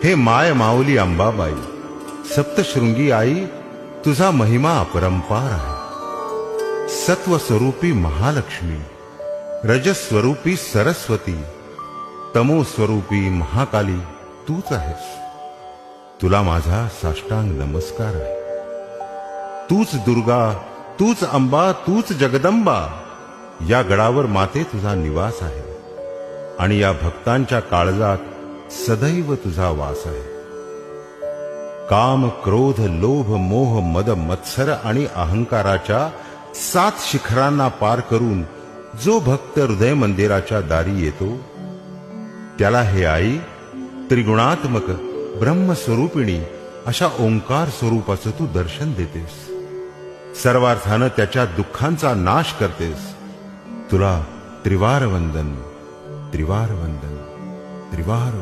Hey my माऊली अंबाबाई, सप्तशृंगी आई, तुझा महिमा अपरंपार आहे. सत्वस्वरूपी महालक्ष्मी, रजस्वरूपी सरस्वती, तमोस्वरूपी महाकाली तूच आहेस. तुला माझा साष्टांग नमस्कार आहे. तूच दुर्गा, तूच अंबा, तूच जगदंबा. या गडावर माते तुझा निवास आहे आणि या भक्तांच्या काळजात सदैव तुझा वास आहे. काम, क्रोध, लोभ, मोह, मद, मत्सर आणि अहंकाराच्या 7 शिखरांना पार करून जो भक्त हृदय मंदिराच्या दारी येतो, त्याला हे आई त्रिगुणात्मक ब्रह्मस्वरूपिणी अशा ओंकार स्वरूपाचं तू दर्शन देतेस. सर्वार्थानं त्याच्या दुःखांचा नाश करतेस. तुला त्रिवार वंदन, त्रिवार वंदन, त्रिवार वंदन.